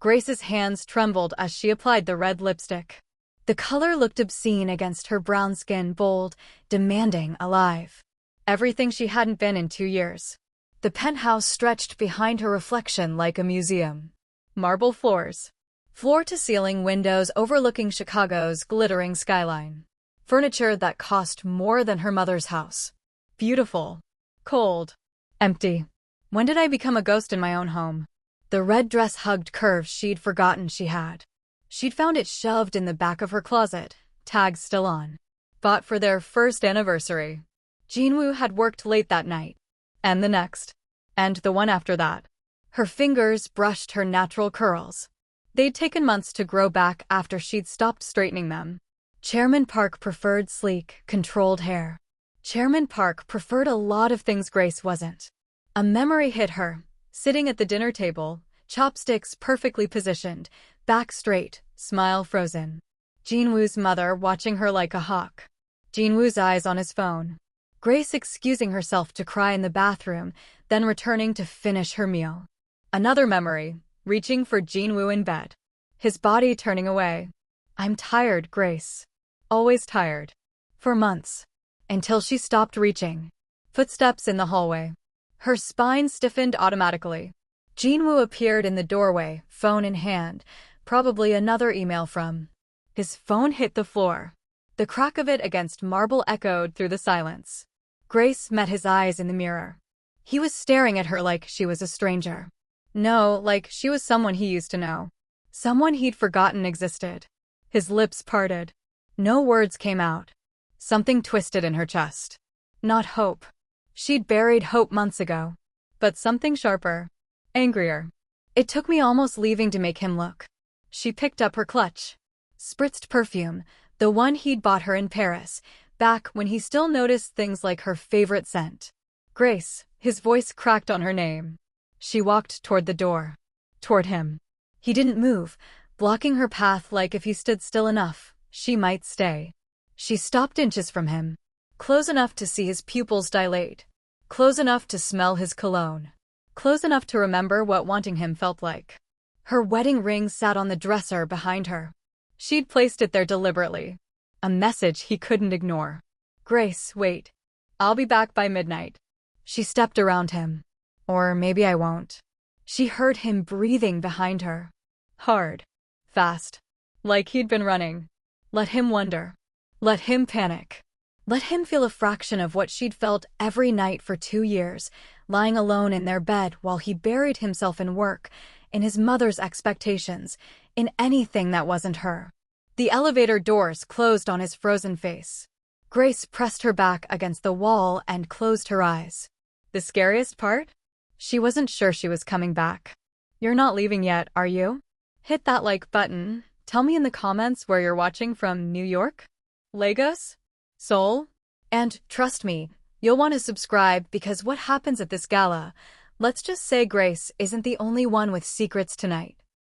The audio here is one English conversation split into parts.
Grace's hands trembled as she applied the red lipstick. The color looked obscene against her brown skin, bold, demanding, alive. Everything she hadn't been in 2 years. The penthouse stretched behind her reflection like a museum. Marble floors. Floor-to-ceiling windows overlooking Chicago's glittering skyline. Furniture that cost more than her mother's house. Beautiful. Cold. Empty. When did I become a ghost in my own home? The red dress hugged curves she'd forgotten she had. She'd found it shoved in the back of her closet, tags still on. Bought for their first anniversary. Jin-woo had worked late that night. And the next. And the one after that. Her fingers brushed her natural curls. They'd taken months to grow back after she'd stopped straightening them. Chairman Park preferred sleek, controlled hair. Chairman Park preferred a lot of things Grace wasn't. A memory hit her, sitting at the dinner table, chopsticks perfectly positioned, back straight, smile frozen. Jin-woo's mother watching her like a hawk. Jin-woo's eyes on his phone. Grace excusing herself to cry in the bathroom, then returning to finish her meal. Another memory, reaching for Jin-woo in bed. His body turning away. I'm tired, Grace. Always tired. For months. Until she stopped reaching. Footsteps in the hallway. Her spine stiffened automatically. Jin-woo appeared in the doorway, phone in hand, probably another email from. His phone hit the floor. The crack of it against marble echoed through the silence. Grace met his eyes in the mirror. He was staring at her like she was a stranger. No, like she was someone he used to know. Someone he'd forgotten existed. His lips parted. No words came out. Something twisted in her chest. Not hope. She'd buried hope months ago. But something sharper. Angrier. It took me almost leaving to make him look. She picked up her clutch. Spritzed perfume, the one he'd bought her in Paris, back when he still noticed things like her favorite scent. Grace, his voice cracked on her name. She walked toward the door. Toward him. He didn't move, blocking her path like if he stood still enough, she might stay. She stopped inches from him. Close enough to see his pupils dilate. Close enough to smell his cologne. Close enough to remember what wanting him felt like. Her wedding ring sat on the dresser behind her. She'd placed it there deliberately. A message he couldn't ignore. Grace, wait. I'll be back by midnight. She stepped around him. Or maybe I won't. She heard him breathing behind her. Hard. Fast. Like he'd been running. Let him wonder. Let him panic. Let him feel a fraction of what she'd felt every night for 2 years, lying alone in their bed while he buried himself in work, in his mother's expectations, in anything that wasn't her. The elevator doors closed on his frozen face. Grace pressed her back against the wall and closed her eyes. The scariest part? She wasn't sure she was coming back. You're not leaving yet, are you? Hit that like button. Tell me in the comments where you're watching from. New York? Lagos? Seoul? And, trust me, you'll want to subscribe because what happens at this gala, let's just say Grace isn't the only one with secrets tonight.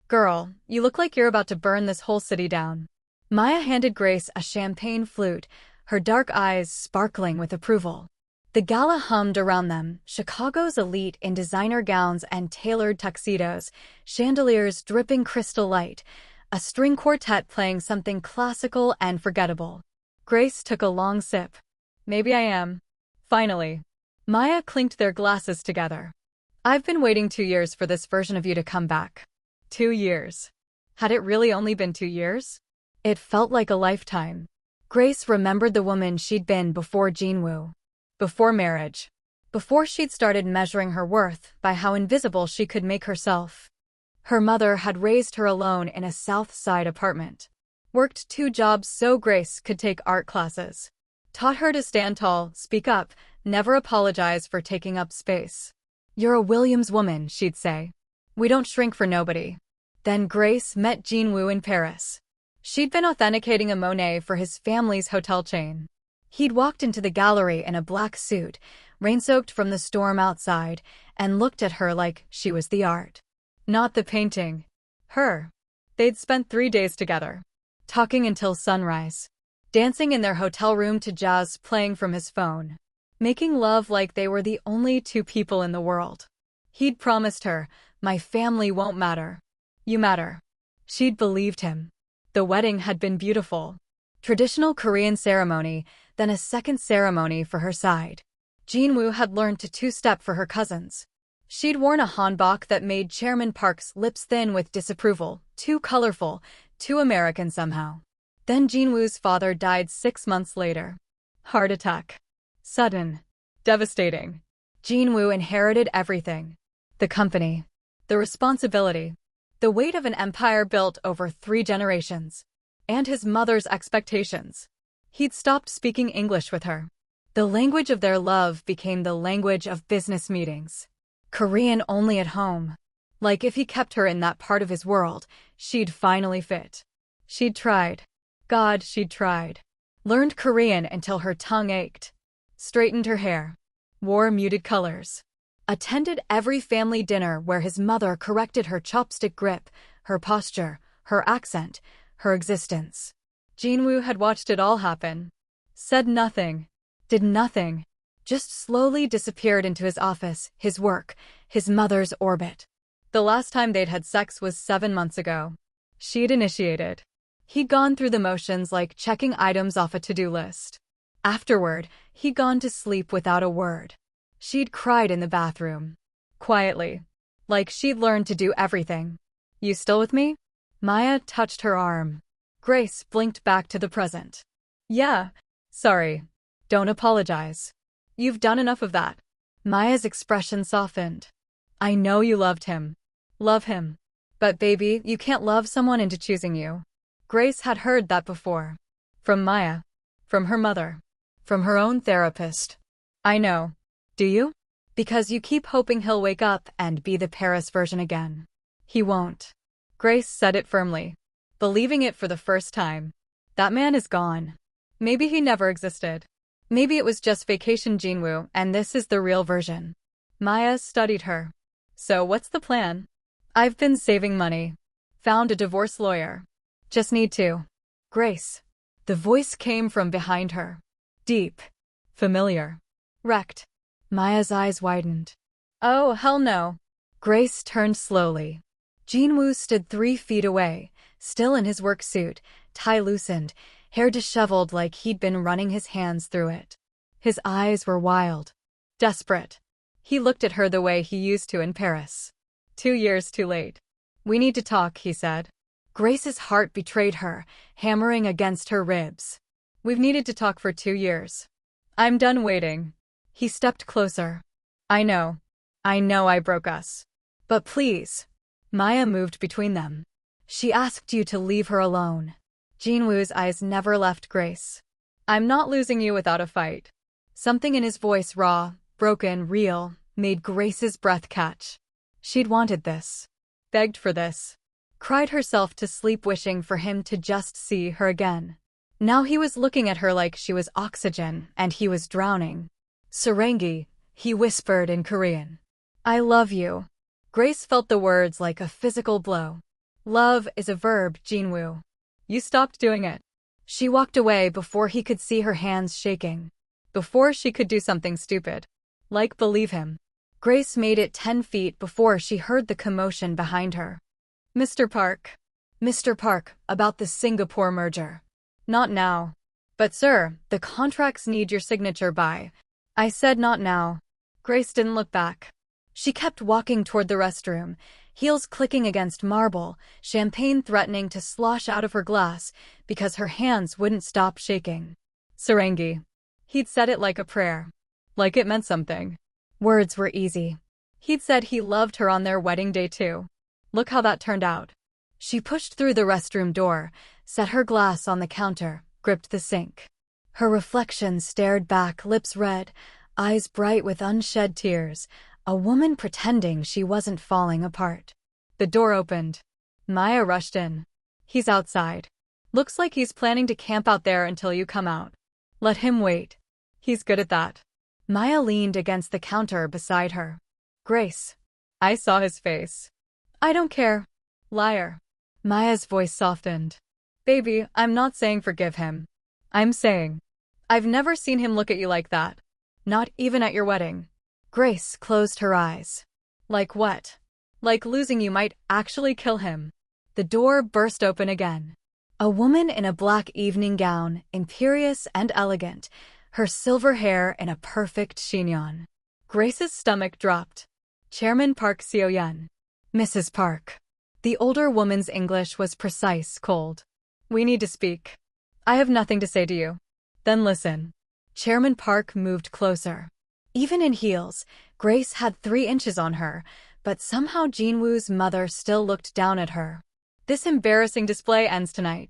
Girl, you look like you're about to burn this whole city down. Maya handed Grace a champagne flute, her dark eyes sparkling with approval. The gala hummed around them, Chicago's elite in designer gowns and tailored tuxedos, chandeliers dripping crystal light, a string quartet playing something classical and forgettable. Grace took a long sip. Maybe I am. Finally. Maya clinked their glasses together. I've been waiting 2 years for this version of you to come back. 2 years. Had it really only been 2 years? It felt like a lifetime. Grace remembered the woman she'd been before Jin-woo. Before marriage. Before she'd started measuring her worth by how invisible she could make herself. Her mother had raised her alone in a South Side apartment. Worked 2 jobs so Grace could take art classes. Taught her to stand tall, speak up, never apologize for taking up space. You're a Williams woman, she'd say. We don't shrink for nobody. Then Grace met Jin-woo in Paris. She'd been authenticating a Monet for his family's hotel chain. He'd walked into the gallery in a black suit, rain-soaked from the storm outside, and looked at her like she was the art. Not the painting. Her. They'd spent 3 days together. Talking until sunrise. Dancing in their hotel room to jazz playing from his phone. Making love like they were the only 2 people in the world. He'd promised her, my family won't matter. You matter. She'd believed him. The wedding had been beautiful. Traditional Korean ceremony, then a second ceremony for her side. Jin-woo had learned to two-step for her cousins. She'd worn a hanbok that made Chairman Park's lips thin with disapproval, too colorful, too American somehow. Then Jin-woo's father died 6 months later. Heart attack. Sudden. Devastating. Jin-woo inherited everything. The company. The responsibility. The weight of an empire built over 3 generations. And his mother's expectations. He'd stopped speaking English with her. The language of their love became the language of business meetings. Korean only at home. Like if he kept her in that part of his world, she'd finally fit. She'd tried. God, she'd tried. Learned Korean until her tongue ached. Straightened her hair. Wore muted colors. Attended every family dinner where his mother corrected her chopstick grip, her posture, her accent, her existence. Jin-woo had watched it all happen. Said nothing. Did nothing. Just slowly disappeared into his office, his work, his mother's orbit. The last time they'd had sex was 7 months ago. She'd initiated. He'd gone through the motions like checking items off a to-do list. Afterward, he'd gone to sleep without a word. She'd cried in the bathroom. Quietly. Like she'd learned to do everything. You still with me? Maya touched her arm. Grace blinked back to the present. Yeah. Sorry. Don't apologize. You've done enough of that. Maya's expression softened. I know you loved him. Love him. But baby, you can't love someone into choosing you. Grace had heard that before. From Maya. From her mother. From her own therapist. I know. Do you? Because you keep hoping he'll wake up and be the Paris version again. He won't. Grace said it firmly. Believing it for the first time. That man is gone. Maybe he never existed. Maybe it was just vacation Jin-woo, and this is the real version. Maya studied her. So what's the plan? I've been saving money. Found a divorce lawyer. Just need to. Grace. The voice came from behind her. Deep. Familiar. Wrecked. Maya's eyes widened. Oh, hell no. Grace turned slowly. Jin-woo stood 3 feet away, still in his work suit, tie loosened, hair disheveled like he'd been running his hands through it. His eyes were wild. Desperate. He looked at her the way he used to in Paris. 2 years too late. We need to talk, he said. Grace's heart betrayed her, hammering against her ribs. We've needed to talk for 2 years. I'm done waiting. He stepped closer. I know I broke us. But please. Maya moved between them. She asked you to leave her alone. Jin-woo's eyes never left Grace. I'm not losing you without a fight. Something in his voice, raw, broken, real, made Grace's breath catch. She'd wanted this. Begged for this. Cried herself to sleep wishing for him to just see her again. Now he was looking at her like she was oxygen and he was drowning. Sarangi, he whispered in Korean. I love you. Grace felt the words like a physical blow. Love is a verb, Jin-woo. You stopped doing it. She walked away before he could see her hands shaking. Before she could do something stupid. Like believe him. Grace made it 10 feet before she heard the commotion behind her. Mr. Park. Mr. Park, about the Singapore merger. Not now. But sir, the contracts need your signature by. I said not now. Grace didn't look back. She kept walking toward the restroom, heels clicking against marble, champagne threatening to slosh out of her glass because her hands wouldn't stop shaking. Sarangi. He'd said it like a prayer. Like it meant something. Words were easy. He'd said he loved her on their wedding day too. Look how that turned out. She pushed through the restroom door, set her glass on the counter, gripped the sink. Her reflection stared back, lips red, eyes bright with unshed tears, a woman pretending she wasn't falling apart. The door opened. Maya rushed in. He's outside. Looks like he's planning to camp out there until you come out. Let him wait. He's good at that. Maya leaned against the counter beside her. Grace. I saw his face. I don't care. Liar. Maya's voice softened. Baby, I'm not saying forgive him. I'm saying, I've never seen him look at you like that. Not even at your wedding. Grace closed her eyes. Like what? Like losing you might actually kill him. The door burst open again. A woman in a black evening gown, imperious and elegant, her silver hair in a perfect chignon. Grace's stomach dropped. Chairman Park Seo-yeon. Mrs. Park. The older woman's English was precise, cold. We need to speak. I have nothing to say to you. Then listen. Chairman Park moved closer. Even in heels, Grace had 3 inches on her, but somehow Jin-woo's mother still looked down at her. This embarrassing display ends tonight.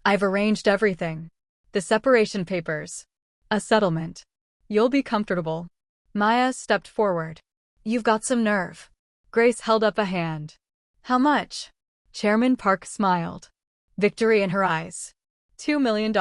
I've arranged everything. The separation papers. A settlement. You'll be comfortable. Maya stepped forward. You've got some nerve. Grace held up a hand. How much? Chairman Park smiled. Victory in her eyes. $2 million.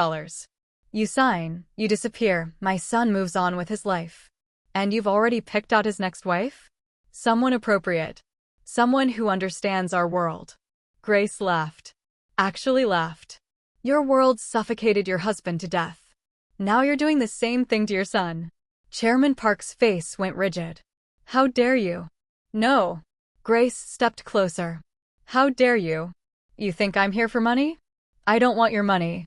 You sign, you disappear, my son moves on with his life. And you've already picked out his next wife? Someone appropriate. Someone who understands our world. Grace laughed. Actually laughed. Your world suffocated your husband to death. Now you're doing the same thing to your son. Chairman Park's face went rigid. How dare you? No. Grace stepped closer. How dare you? You think I'm here for money? I don't want your money.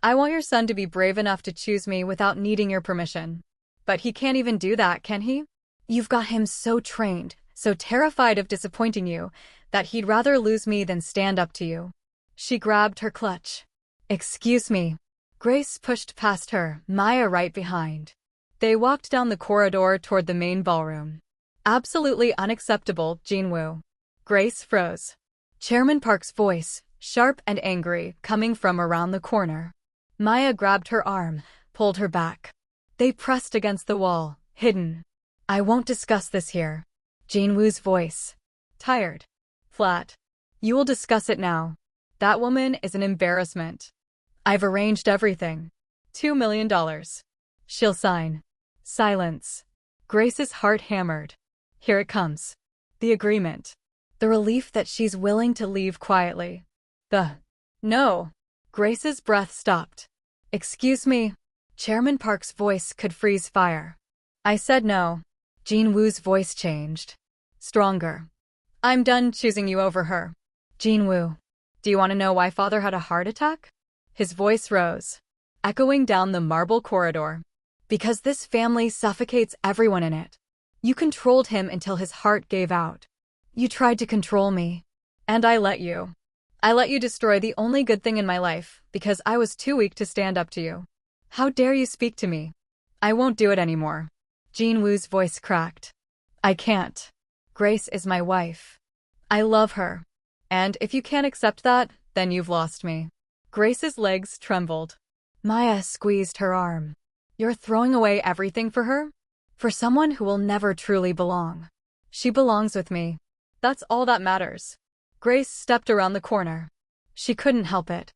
I want your son to be brave enough to choose me without needing your permission. But he can't even do that, can he? You've got him so trained, so terrified of disappointing you, that he'd rather lose me than stand up to you. She grabbed her clutch. Excuse me. Grace pushed past her, Maya right behind. They walked down the corridor toward the main ballroom. Absolutely unacceptable, Jin-woo. Grace froze. Chairman Park's voice, sharp and angry, coming from around the corner. Maya grabbed her arm, pulled her back. They pressed against the wall, hidden. I won't discuss this here. Jin-woo's voice. Tired. Flat. You will discuss it now. That woman is an embarrassment. I've arranged everything. $2 million. She'll sign. Silence. Grace's heart hammered. Here it comes. The agreement. The relief that she's willing to leave quietly. No. Grace's breath stopped. Excuse me. Chairman Park's voice could freeze fire. I said no. Jin-woo's voice changed. Stronger. I'm done choosing you over her. Jin-woo. Do you want to know why father had a heart attack? His voice rose, echoing down the marble corridor. Because this family suffocates everyone in it. You controlled him until his heart gave out. You tried to control me. And I let you. I let you destroy the only good thing in my life, because I was too weak to stand up to you. How dare you speak to me? I won't do it anymore. Jin-woo's voice cracked. I can't. Grace is my wife. I love her. And if you can't accept that, then you've lost me. Grace's legs trembled. Maya squeezed her arm. You're throwing away everything for her? For someone who will never truly belong. She belongs with me. That's all that matters. Grace stepped around the corner. She couldn't help it.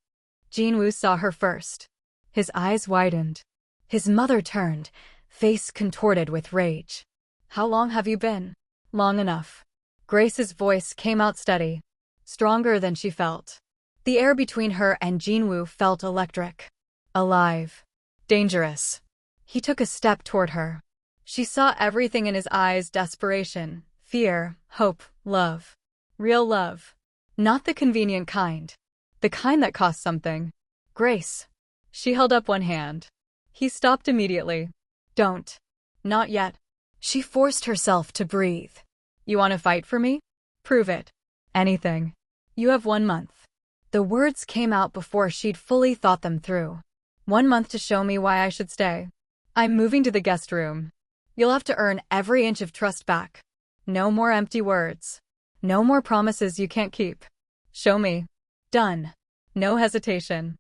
Jin-woo saw her first. His eyes widened. His mother turned, face contorted with rage. How long have you been? Long enough. Grace's voice came out steady, stronger than she felt. The air between her and Jin-woo felt electric. Alive. Dangerous. He took a step toward her. She saw everything in his eyes: desperation, fear, hope, love. Real love. Not the convenient kind. The kind that costs something. Grace. She held up one hand. He stopped immediately. Don't. Not yet. She forced herself to breathe. You want to fight for me? Prove it. Anything. You have 1 month. The words came out before she'd fully thought them through. 1 month to show me why I should stay. I'm moving to the guest room. You'll have to earn every inch of trust back. No more empty words. No more promises you can't keep. Show me. Done. No hesitation.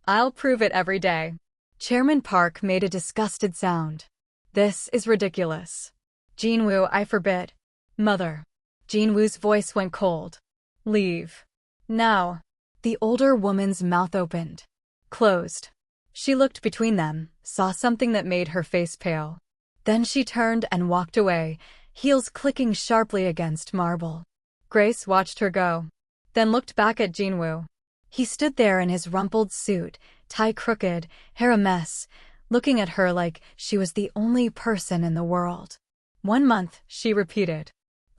I'll prove it every day. Chairman Park made a disgusted sound. This is ridiculous. Jin-woo, I forbid. Mother. Jin-woo's voice went cold. Leave. Now. The older woman's mouth opened. Closed. She looked between them, saw something that made her face pale. Then she turned and walked away, heels clicking sharply against marble. Grace watched her go, then looked back at Jin-woo. He stood there in his rumpled suit, tie crooked, hair a mess, looking at her like she was the only person in the world. 1 month, she repeated.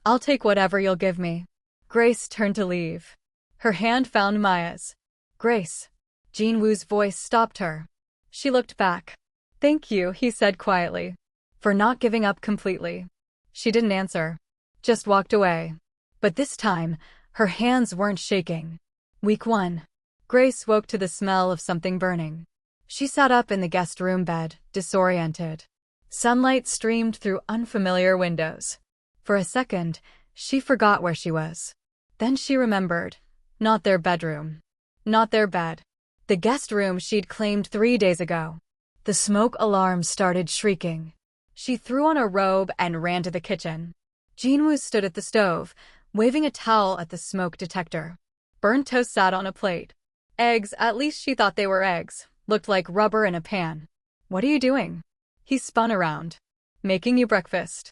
I'll take whatever you'll give me. Grace turned to leave. Her hand found Maya's. Grace. Jin-woo's voice stopped her. She looked back. Thank you, he said quietly. For not giving up completely. She didn't answer. Just walked away. But this time, her hands weren't shaking. Week 1. Grace woke to the smell of something burning. She sat up in the guest room bed, disoriented. Sunlight streamed through unfamiliar windows. For a second, she forgot where she was. Then she remembered. Not their bedroom. Not their bed. The guest room she'd claimed 3 days ago. The smoke alarm started shrieking. She threw on a robe and ran to the kitchen. Jin-woo stood at the stove, waving a towel at the smoke detector. Burnt toast sat on a plate. Eggs, at least she thought they were eggs, looked like rubber in a pan. What are you doing? He spun around. Making you breakfast.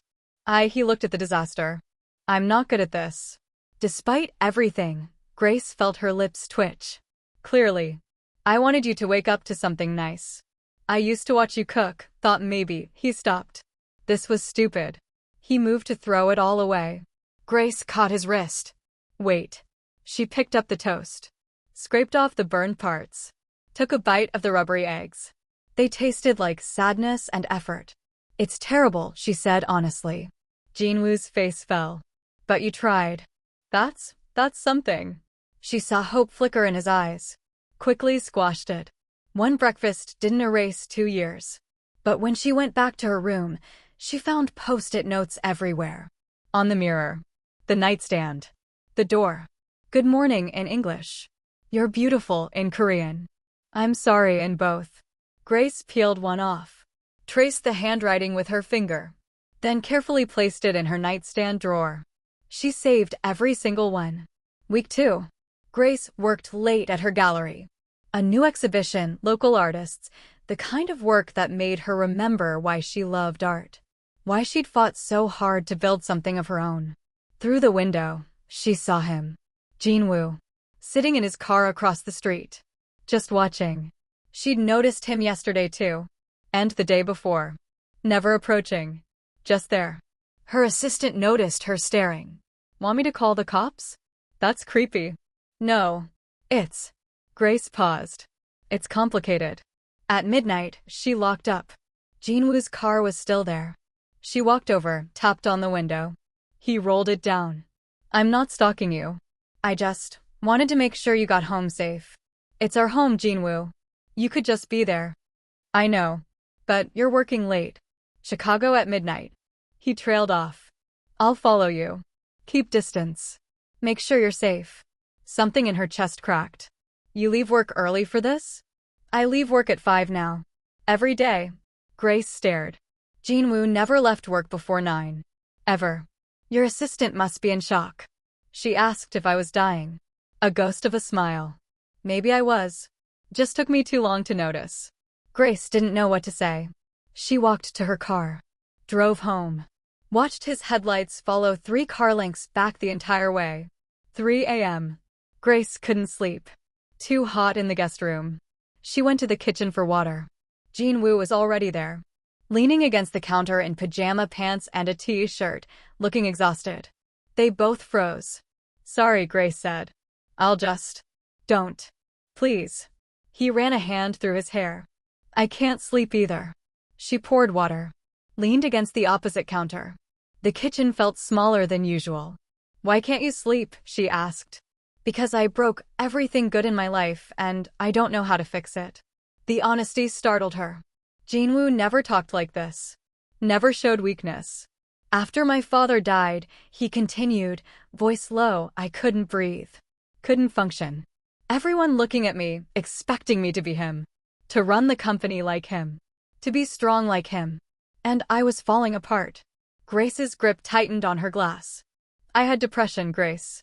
He looked at the disaster. I'm not good at this. Despite everything, Grace felt her lips twitch. Clearly. I wanted you to wake up to something nice. I used to watch you cook, thought maybe. He stopped. This was stupid. He moved to throw it all away. Grace caught his wrist. Wait. She picked up the toast. Scraped off the burned parts. Took a bite of the rubbery eggs. They tasted like sadness and effort. It's terrible, she said honestly. Jin-woo's face fell. But you tried. That's something. She saw hope flicker in his eyes. Quickly squashed it. One breakfast didn't erase 2 years. But when she went back to her room, she found post-it notes everywhere. On the mirror. The nightstand. The door. Good morning in English. You're beautiful in Korean. I'm sorry in both. Grace peeled one off. Traced the handwriting with her finger. Then carefully placed it in her nightstand drawer. She saved every single one. Week 2. Grace worked late at her gallery. A new exhibition, local artists, the kind of work that made her remember why she loved art. Why she'd fought so hard to build something of her own. Through the window, she saw him. Jin-woo. Sitting in his car across the street. Just watching. She'd noticed him yesterday too. And the day before. Never approaching. Just there. Her assistant noticed her staring. Want me to call the cops? That's creepy. No. It's... Grace paused. It's complicated. At midnight, she locked up. Jin-woo's car was still there. She walked over, tapped on the window. He rolled it down. I'm not stalking you. I just wanted to make sure you got home safe. It's our home, Jin-woo. You could just be there. I know. But you're working late. Chicago at midnight. He trailed off. I'll follow you. Keep distance. Make sure you're safe. Something in her chest cracked. You leave work early for this? I leave work at 5 now. Every day. Grace stared. Jin-woo never left work before 9. Ever. Your assistant must be in shock. She asked if I was dying. A ghost of a smile. Maybe I was. Just took me too long to notice. Grace didn't know what to say. She walked to her car. Drove home. Watched his headlights follow 3 car lengths back the entire way. 3 a.m. Grace couldn't sleep. Too hot in the guest room. She went to the kitchen for water. Jin-woo was already there. Leaning against the counter in pajama pants and a t-shirt, looking exhausted. They both froze. Sorry, Grace said. I'll just... Don't. Please. He ran a hand through his hair. I can't sleep either. She poured water. Leaned against the opposite counter. The kitchen felt smaller than usual. Why can't you sleep? She asked. Because I broke everything good in my life and I don't know how to fix it. The honesty startled her. Jin-woo never talked like this. Never showed weakness. After my father died, he continued, voice low, I couldn't breathe. Couldn't function. Everyone looking at me, expecting me to be him. To run the company like him. To be strong like him. And I was falling apart. Grace's grip tightened on her glass. I had depression, Grace.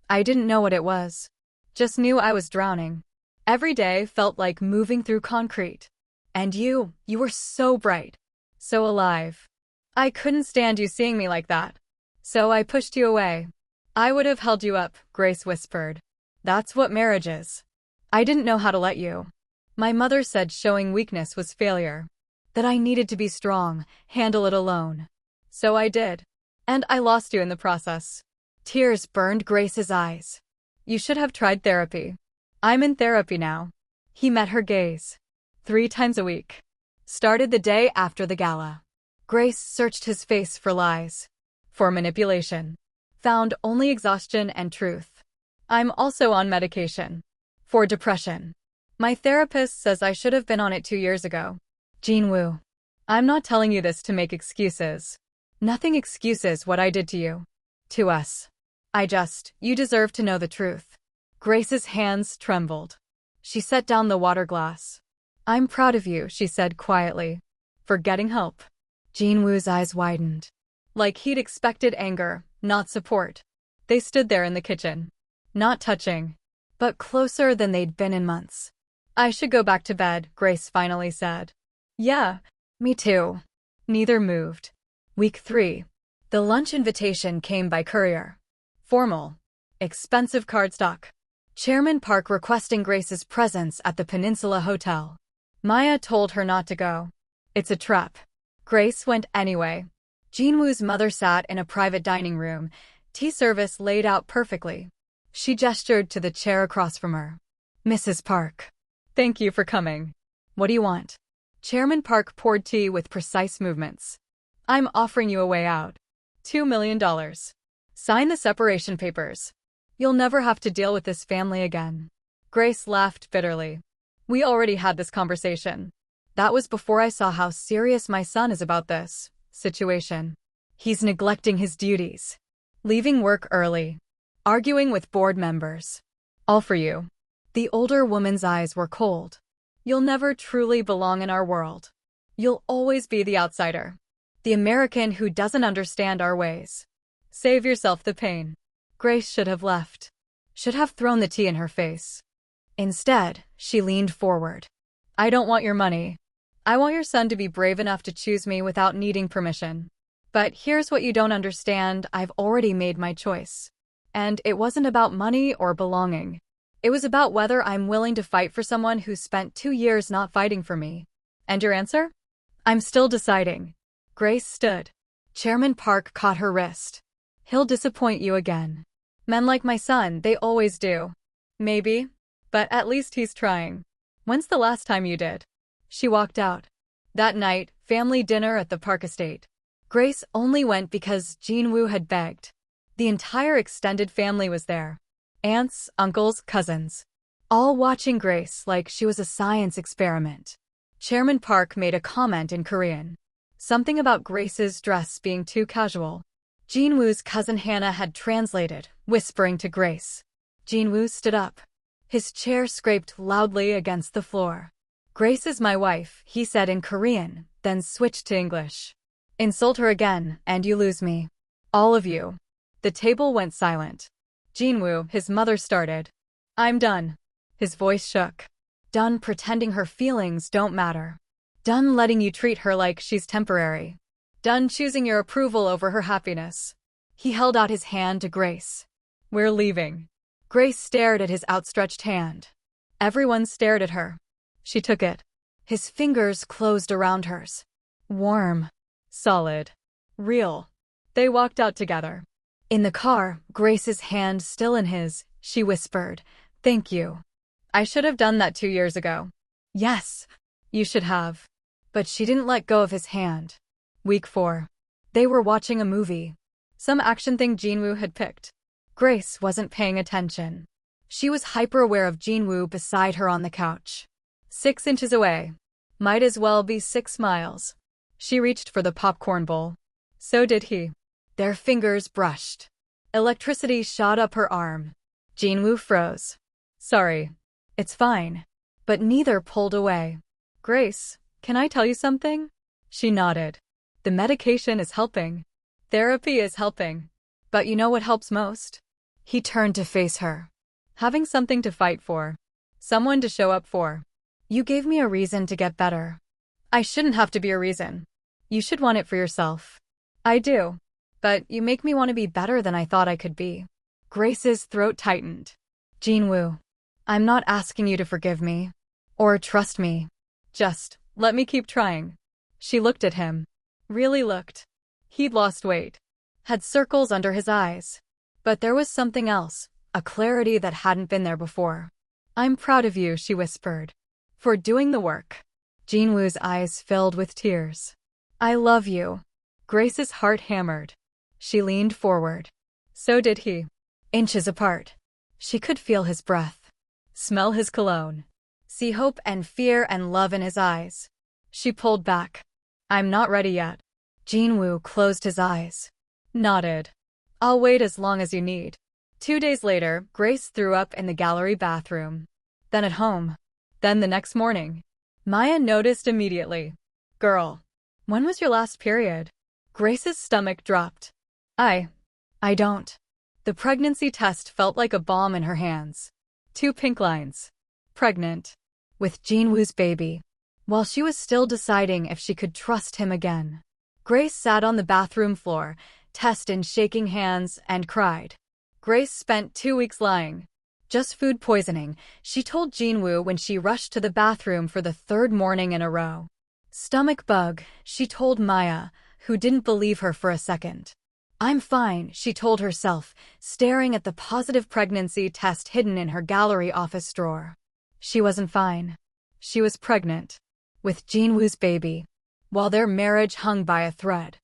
I didn't know what it was. Just knew I was drowning. Every day felt like moving through concrete. And you were so bright. So alive. I couldn't stand you seeing me like that. So I pushed you away. I would have held you up, Grace whispered. That's what marriage is. I didn't know how to let you. My mother said showing weakness was failure. That I needed to be strong, handle it alone. So I did. And I lost you in the process. Tears burned Grace's eyes. You should have tried therapy. I'm in therapy now. He met her gaze. 3 times a week. Started the day after the gala. Grace searched his face for lies. For manipulation. Found only exhaustion and truth. I'm also on medication. For depression. My therapist says I should have been on it 2 years ago. Jin-woo. I'm not telling you this to make excuses. Nothing excuses what I did to you. To us. You deserve to know the truth. Grace's hands trembled. She set down the water glass. I'm proud of you, she said quietly. For getting help. Jin-woo's eyes widened. Like he'd expected anger, not support. They stood there in the kitchen. Not touching. But closer than they'd been in months. I should go back to bed, Grace finally said. Yeah, me too. Neither moved. Week 3. The lunch invitation came by courier. Formal. Expensive cardstock. Chairman Park requesting Grace's presence at the Peninsula Hotel. Maya told her not to go. It's a trap. Grace went anyway. Jin-woo's mother sat in a private dining room, tea service laid out perfectly. She gestured to the chair across from her. Mrs. Park. Thank you for coming. What do you want? Chairman Park poured tea with precise movements. I'm offering you a way out. $2 million. Sign the separation papers. You'll never have to deal with this family again. Grace laughed bitterly. We already had this conversation. That was before I saw how serious my son is about this situation. He's neglecting his duties. Leaving work early. Arguing with board members. All for you. The older woman's eyes were cold. You'll never truly belong in our world. You'll always be the outsider. The American who doesn't understand our ways. Save yourself the pain. Grace should have left. Should have thrown the tea in her face. Instead, she leaned forward. I don't want your money. I want your son to be brave enough to choose me without needing permission. But here's what you don't understand, I've already made my choice. And it wasn't about money or belonging. It was about whether I'm willing to fight for someone who spent 2 years not fighting for me. And your answer? I'm still deciding. Grace stood. Chairman Park caught her wrist. He'll disappoint you again. Men like my son, they always do. Maybe. But at least he's trying. When's the last time you did? She walked out. That night, family dinner at the Park estate. Grace only went because Jin-woo had begged. The entire extended family was there. Aunts, uncles, cousins. All watching Grace like she was a science experiment. Chairman Park made a comment in Korean. Something about Grace's dress being too casual. Jin-woo's cousin Hannah had translated, whispering to Grace. Jin-woo stood up. His chair scraped loudly against the floor. Grace is my wife, he said in Korean, then switched to English. Insult her again, and you lose me. All of you. The table went silent. Jin-woo, his mother started. I'm done. His voice shook. Done pretending her feelings don't matter. Done letting you treat her like she's temporary. Done choosing your approval over her happiness. He held out his hand to Grace. We're leaving. Grace stared at his outstretched hand. Everyone stared at her. She took it. His fingers closed around hers. Warm. Solid. Real. They walked out together. In the car, Grace's hand still in his, she whispered, Thank you. I should have done that 2 years ago. Yes, you should have. But she didn't let go of his hand. Week 4. They were watching a movie. Some action thing Jin-woo had picked. Grace wasn't paying attention. She was hyper-aware of Jin-woo beside her on the couch. 6 inches away. Might as well be 6 miles. She reached for the popcorn bowl. So did he. Their fingers brushed. Electricity shot up her arm. Jin-woo froze. Sorry. It's fine. But neither pulled away. Grace, can I tell you something? She nodded. The medication is helping. Therapy is helping. But you know what helps most? He turned to face her. Having something to fight for. Someone to show up for. You gave me a reason to get better. I shouldn't have to be a reason. You should want it for yourself. I do. But you make me want to be better than I thought I could be. Grace's throat tightened. Jin-woo, I'm not asking you to forgive me. Or trust me. Just, let me keep trying. She looked at him. Really looked. He'd lost weight. Had circles under his eyes. But there was something else. a clarity that hadn't been there before. "I'm proud of you," she whispered, "for doing the work." Jin-woo's eyes filled with tears. "I love you." Grace's heart hammered. She leaned forward. So did he. Inches apart. She could feel his breath, smell his cologne, see hope and fear and love in his eyes. She pulled back. "I'm not ready yet." Jin-woo closed his eyes, nodded. "I'll wait as long as you need." 2 days later, Grace threw up in the gallery bathroom. Then at home. Then the next morning. Maya noticed immediately. "Girl, when was your last period?" Grace's stomach dropped. I don't." The pregnancy test felt like a bomb in her hands. 2 pink lines. Pregnant. With Jin-woo's baby. While she was still deciding if she could trust him again, Grace sat on the bathroom floor, test in shaking hands, and cried. Grace spent 2 weeks lying. Just food poisoning, she told Jin-woo when she rushed to the bathroom for the 3rd morning in a row. Stomach bug, she told Maya, who didn't believe her for a second. "I'm fine," she told herself, staring at the positive pregnancy test hidden in her gallery office drawer. She wasn't fine. She was pregnant. With Jin-woo's baby. While their marriage hung by a thread.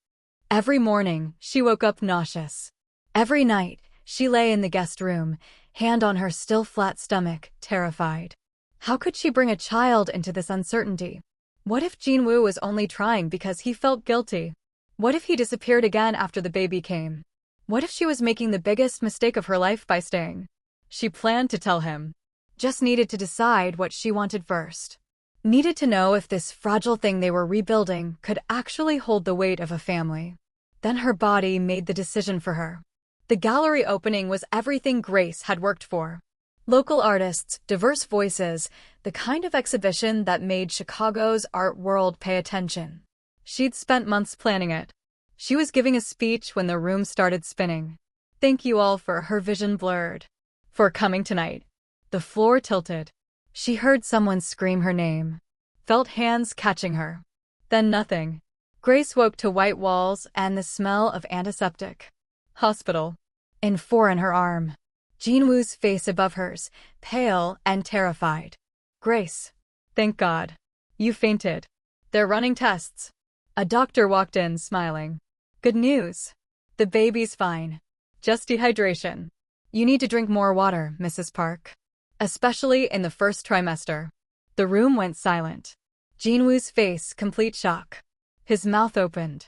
Every morning, she woke up nauseous. Every night, she lay in the guest room, hand on her still flat stomach, terrified. How could she bring a child into this uncertainty? What if Jin-woo was only trying because he felt guilty? What if he disappeared again after the baby came? What if she was making the biggest mistake of her life by staying? She planned to tell him. Just needed to decide what she wanted first. Needed to know if this fragile thing they were rebuilding could actually hold the weight of a family. Then her body made the decision for her. The gallery opening was everything Grace had worked for. Local artists, diverse voices, the kind of exhibition that made Chicago's art world pay attention. She'd spent months planning it. She was giving a speech when the room started spinning. "Thank you all for," her vision blurred. "For coming tonight." The floor tilted. She heard someone scream her name. Felt hands catching her. Then nothing. Grace woke to white walls and the smell of antiseptic. Hospital. In 4 in her arm. Jin-woo's face above hers, pale and terrified. "Grace. Thank God. You fainted. They're running tests." A doctor walked in, smiling. "Good news. The baby's fine. Just dehydration. You need to drink more water, Mrs. Park. Especially in the 1st trimester." The room went silent. Jin-woo's face, complete shock. His mouth opened.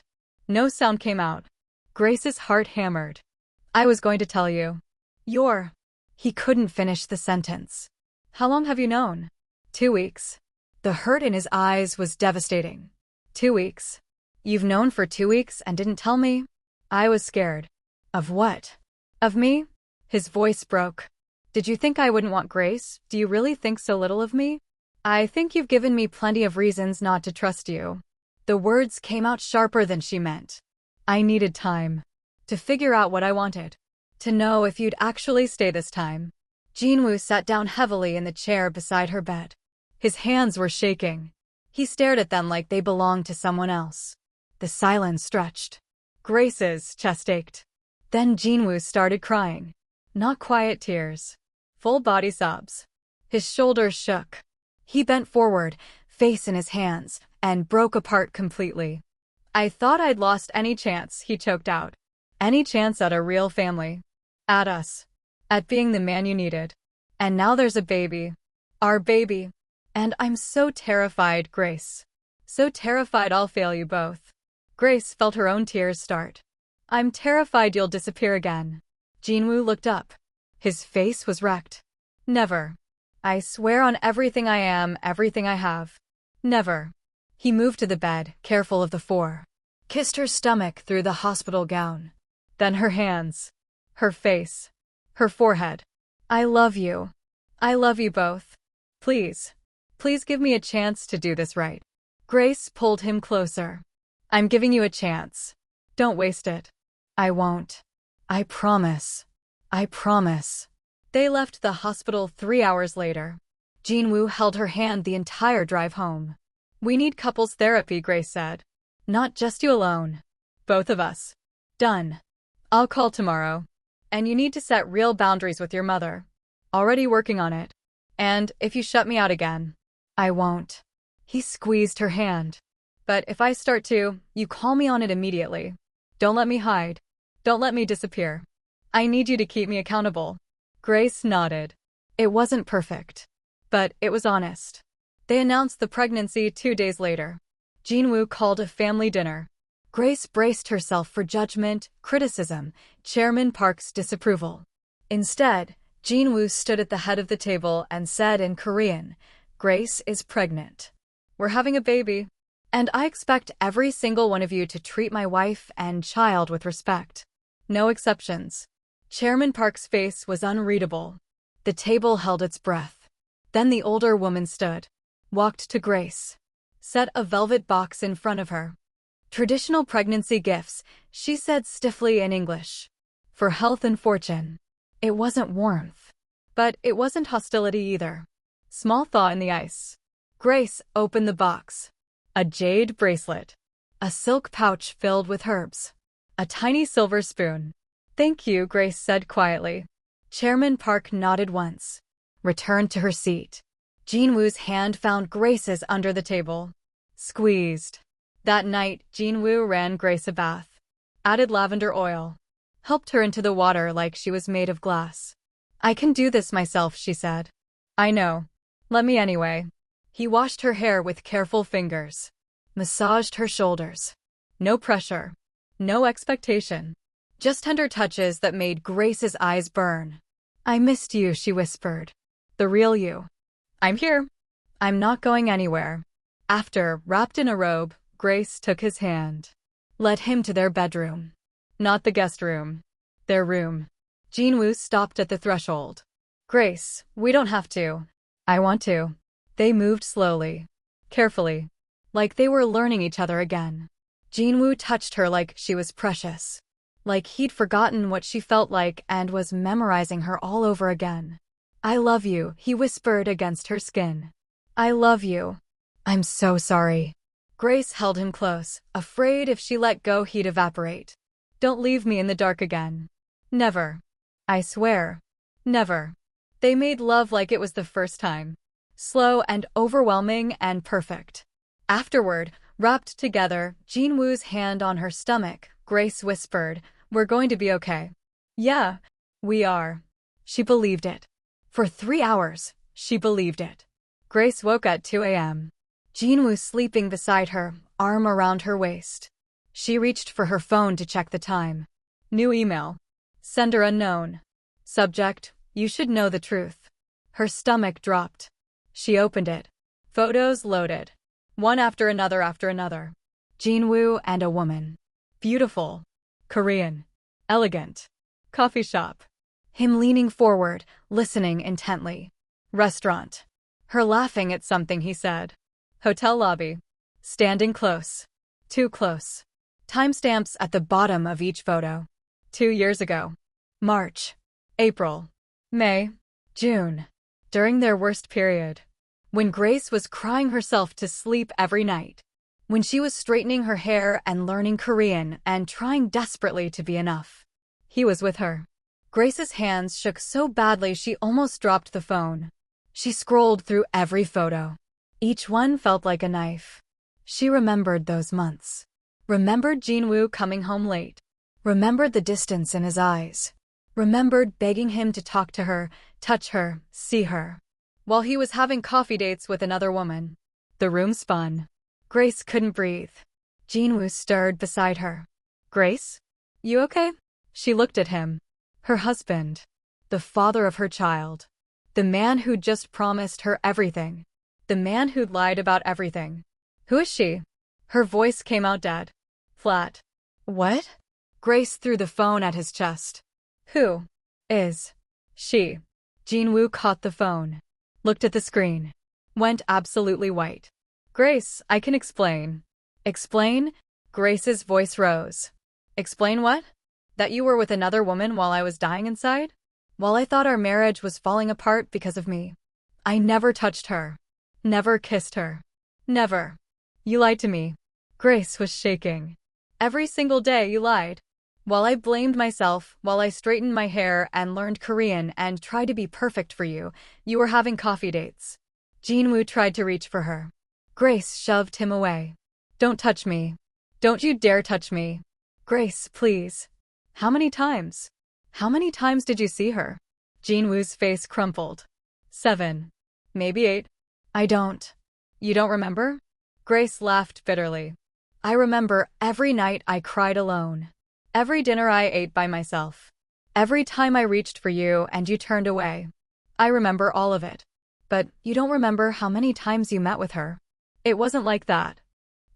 No sound came out. Grace's heart hammered. "I was going to tell you. You're..." He couldn't finish the sentence. "How long have you known?" 2 weeks. The hurt in his eyes was devastating. 2 weeks. "You've known for 2 weeks and didn't tell me?" "I was scared." "Of what?" "Of me?" His voice broke. "Did you think I wouldn't want Grace? Do you really think so little of me?" "I think you've given me plenty of reasons not to trust you." The words came out sharper than she meant. "I needed time. To figure out what I wanted. To know if you'd actually stay this time." Jin-woo sat down heavily in the chair beside her bed. His hands were shaking. He stared at them like they belonged to someone else. The silence stretched. Grace's chest ached. Then Jin-woo started crying. Not quiet tears. Full body sobs. His shoulders shook. He bent forward, face in his hands, and broke apart completely. "I thought I'd lost any chance," he choked out. "Any chance at a real family. At us. At being the man you needed. And now there's a baby. Our baby. And I'm so terrified, Grace. So terrified I'll fail you both." Grace felt her own tears start. "I'm terrified you'll disappear again." Jin-woo looked up. His face was wrecked. "Never. I swear on everything I am, everything I have. Never." He moved to the bed, careful of the 4. Kissed her stomach through the hospital gown. Then her hands. Her face. Her forehead. "I love you. I love you both. Please. Please give me a chance to do this right." Grace pulled him closer. "I'm giving you a chance. Don't waste it." "I won't. I promise. I promise." They left the hospital 3 hours later. Jin-woo held her hand the entire drive home. "We need couples therapy," Grace said. "Not just you alone. Both of us." "Done. I'll call tomorrow." And you need to set real boundaries with your mother. Already working on it. And if you shut me out again, I won't. He squeezed her hand. But if I start to, you call me on it immediately. Don't let me hide. Don't let me disappear. I need you to keep me accountable. Grace nodded. It wasn't perfect. But it was honest. They announced the pregnancy 2 days later. Jin-woo called a family dinner. Grace braced herself for judgment, criticism, Chairman Park's disapproval. Instead, Jin-woo stood at the head of the table and said in Korean, "Grace is pregnant. We're having a baby. And I expect every single one of you to treat my wife and child with respect. No exceptions." Chairman Park's face was unreadable. The table held its breath. Then the older woman stood, walked to Grace, set a velvet box in front of her. "Traditional pregnancy gifts," she said stiffly in English. "For health and fortune." It wasn't warmth. But it wasn't hostility either. Small thaw in the ice. Grace opened the box. A jade bracelet. A silk pouch filled with herbs. A tiny silver spoon. "Thank you," Grace said quietly. Chairman Park nodded once. Returned to her seat. Jin-woo's hand found Grace's under the table. Squeezed. That night, Jin-woo ran Grace a bath. Added lavender oil. Helped her into the water like she was made of glass. "I can do this myself," she said. "I know. Let me anyway." He washed her hair with careful fingers. Massaged her shoulders. No pressure. No expectation. Just tender touches that made Grace's eyes burn. "I missed you," she whispered. "The real you. I'm here. I'm not going anywhere." After, wrapped in a robe, Grace took his hand. Led him to their bedroom. Not the guest room. Their room. Jin-woo stopped at the threshold. "Grace, we don't have to. I want to." They moved slowly. Carefully. Like they were learning each other again. Jin-woo touched her like she was precious. Like he'd forgotten what she felt like and was memorizing her all over again. "I love you," he whispered against her skin. "I love you." "I'm so sorry." Grace held him close, afraid if she let go he'd evaporate. "Don't leave me in the dark again." "Never. I swear. Never." They made love like it was the first time. Slow and overwhelming and perfect. Afterward, wrapped together, Jin-woo's hand on her stomach, Grace whispered, "We're going to be okay." "Yeah, we are." She believed it. For 3 hours, she believed it. Grace woke at 2 a.m. Jin-woo sleeping beside her, arm around her waist. She reached for her phone to check the time. New email. Sender unknown. Subject, "You should know the truth." Her stomach dropped. She opened it. Photos loaded. One after another. Jin-woo and a woman. Beautiful. Korean. Elegant. Coffee shop. Him leaning forward, listening intently. Restaurant. Her laughing at something he said. Hotel lobby. Standing close. Too close. Timestamps at the bottom of each photo. 2 years ago. March. April. May. June. During their worst period. When Grace was crying herself to sleep every night. When she was straightening her hair and learning Korean and trying desperately to be enough. He was with her. Grace's hands shook so badly she almost dropped the phone. She scrolled through every photo. Each one felt like a knife. She remembered those months. Remembered Jin-woo coming home late. Remembered the distance in his eyes. Remembered begging him to talk to her, touch her, see her. While he was having coffee dates with another woman. The room spun. Grace couldn't breathe. Jin-woo stirred beside her. "Grace? You okay?" She looked at him. Her husband. The father of her child. The man who'd just promised her everything. The man who'd lied about everything. "Who is she?" Her voice came out dead. Flat. "What?" Grace threw the phone at his chest. "Who is she?" Jin-woo caught the phone. Looked at the screen. Went absolutely white. "Grace, I can explain." "Explain?" Grace's voice rose. "Explain what? That you were with another woman while I was dying inside? While I thought our marriage was falling apart because of me. I never touched her. Never kissed her. Never. You lied to me." Grace was shaking. "Every single day you lied. While I blamed myself, while I straightened my hair and learned Korean and tried to be perfect for you, you were having coffee dates. Jin-woo tried to reach for her. Grace shoved him away. Don't touch me. Don't you dare touch me. Grace, please. How many times? How many times did you see her? Jin-woo's face crumpled. 7. Maybe 8. I don't. You don't remember? Grace laughed bitterly. I remember every night I cried alone. Every dinner I ate by myself. Every time I reached for you and you turned away. I remember all of it. But you don't remember how many times you met with her. It wasn't like that.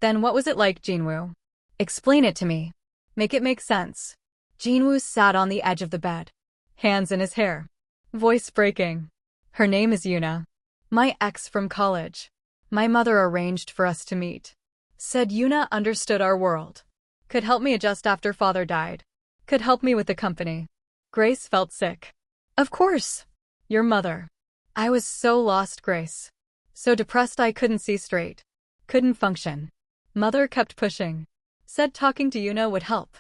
Then what was it like, Jin-woo? Explain it to me. Make it make sense. Jin-woo sat on the edge of the bed. Hands in his hair. Voice breaking. Her name is Yuna. My ex from college. My mother arranged for us to meet. Said Yuna understood our world. Could help me adjust after father died. Could help me with the company. Grace felt sick. Of course. Your mother. I was so lost, Grace. So depressed I couldn't see straight. Couldn't function. Mother kept pushing. Said talking to Yuna would help.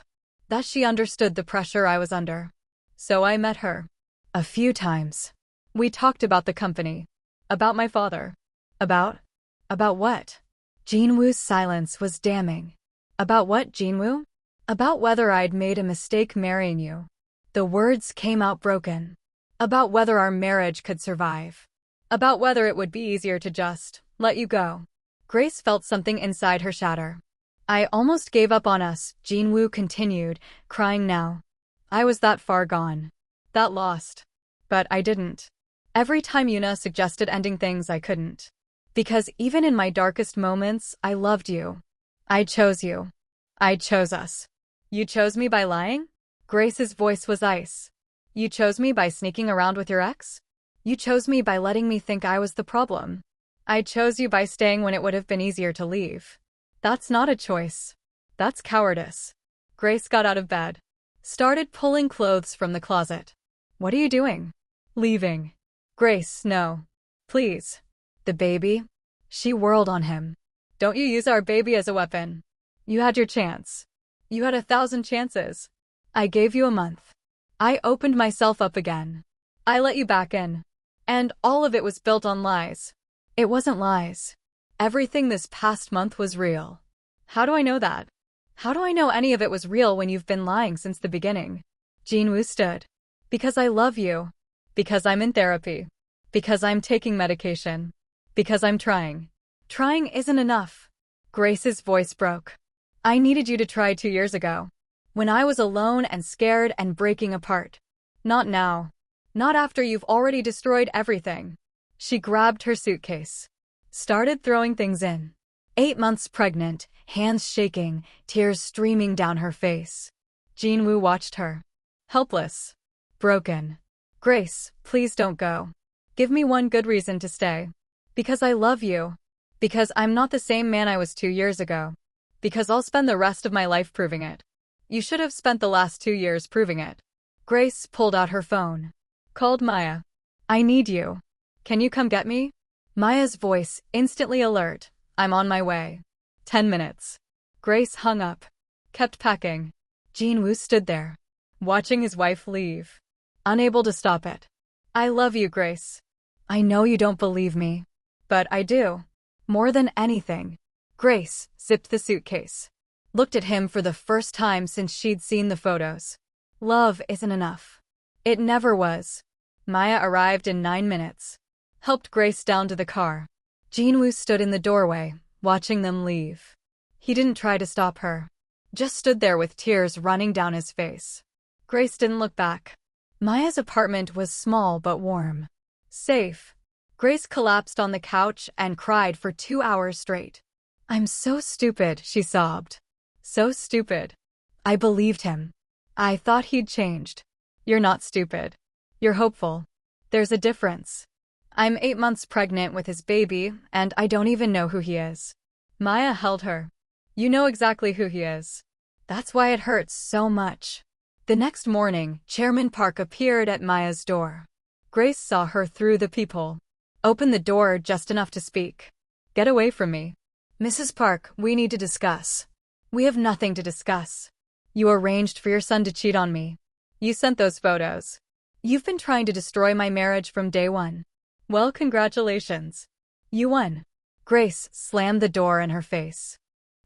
That she understood the pressure I was under. So I met her. A few times. We talked about the company. About my father. About what? Jin-woo's silence was damning. About what, Jin-woo? About whether I'd made a mistake marrying you. The words came out broken. About whether our marriage could survive. About whether it would be easier to just let you go. Grace felt something inside her shatter. I almost gave up on us, Jin-woo continued, crying now. I was that far gone. That lost. But I didn't. Every time Yuna suggested ending things, I couldn't. Because even in my darkest moments, I loved you. I chose you. I chose us. You chose me by lying? Grace's voice was ice. You chose me by sneaking around with your ex? You chose me by letting me think I was the problem. I chose you by staying when it would have been easier to leave. That's not a choice. That's cowardice. Grace got out of bed. Started pulling clothes from the closet. What are you doing? Leaving. Grace, no. Please. The baby? She whirled on him. Don't you use our baby as a weapon. You had your chance. You had 1,000 chances. I gave you a month. I opened myself up again. I let you back in. And all of it was built on lies. It wasn't lies. Everything this past month was real. How do I know that? How do I know any of it was real when you've been lying since the beginning? Jin-woo stood. Because I love you. Because I'm in therapy. Because I'm taking medication. Because I'm trying. Trying isn't enough. Grace's voice broke. I needed you to try 2 years ago. When I was alone and scared and breaking apart. Not now. Not after you've already destroyed everything. She grabbed her suitcase. Started throwing things in. 8 months pregnant, hands shaking, tears streaming down her face. Jin-woo watched her. Helpless. Broken. Grace, please don't go. Give me one good reason to stay. Because I love you. Because I'm not the same man I was 2 years ago. Because I'll spend the rest of my life proving it. You should have spent the last 2 years proving it. Grace pulled out her phone. Called Maya. I need you. Can you come get me? Maya's voice, instantly alert. I'm on my way. 10 minutes. Grace hung up. Kept packing. Jin-woo stood there. Watching his wife leave. Unable to stop it. I love you, Grace. I know you don't believe me. But I do. More than anything. Grace zipped the suitcase. Looked at him for the first time since she'd seen the photos. Love isn't enough. It never was. Maya arrived in 9 minutes. Helped Grace down to the car. Jin-woo stood in the doorway, watching them leave. He didn't try to stop her. Just stood there with tears running down his face. Grace didn't look back. Maya's apartment was small but warm. Safe. Grace collapsed on the couch and cried for 2 hours straight. I'm so stupid, she sobbed. So stupid. I believed him. I thought he'd changed. You're not stupid. You're hopeful. There's a difference. I'm 8 months pregnant with his baby, and I don't even know who he is. Maya held her. You know exactly who he is. That's why it hurts so much. The next morning, Chairman Park appeared at Maya's door. Grace saw her through the peephole. Opened the door just enough to speak. Get away from me. Mrs. Park, we need to discuss. We have nothing to discuss. You arranged for your son to cheat on me. You sent those photos. You've been trying to destroy my marriage from day one. Well, congratulations. You won. Grace slammed the door in her face.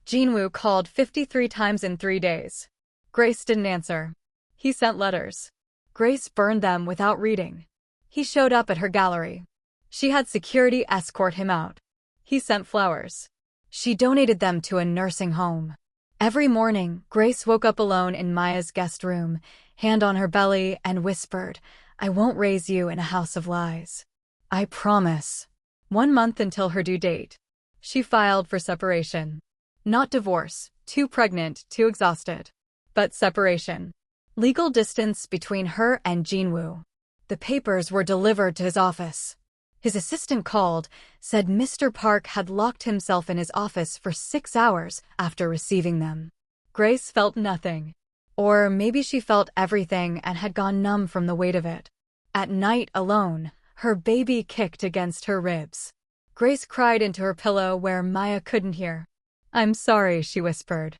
Jin-woo called 53 times in 3 days. Grace didn't answer. He sent letters. Grace burned them without reading. He showed up at her gallery. She had security escort him out. He sent flowers. She donated them to a nursing home. Every morning, Grace woke up alone in Maya's guest room, hand on her belly, and whispered, "I won't raise you in a house of lies. I promise." 1 month until her due date. She filed for separation. Not divorce, too pregnant, too exhausted. But separation. Legal distance between her and Jin-woo. The papers were delivered to his office. His assistant called, said Mr. Park had locked himself in his office for 6 hours after receiving them. Grace felt nothing. Or maybe she felt everything and had gone numb from the weight of it. At night alone, her baby kicked against her ribs. Grace cried into her pillow where Maya couldn't hear. "I'm sorry," she whispered.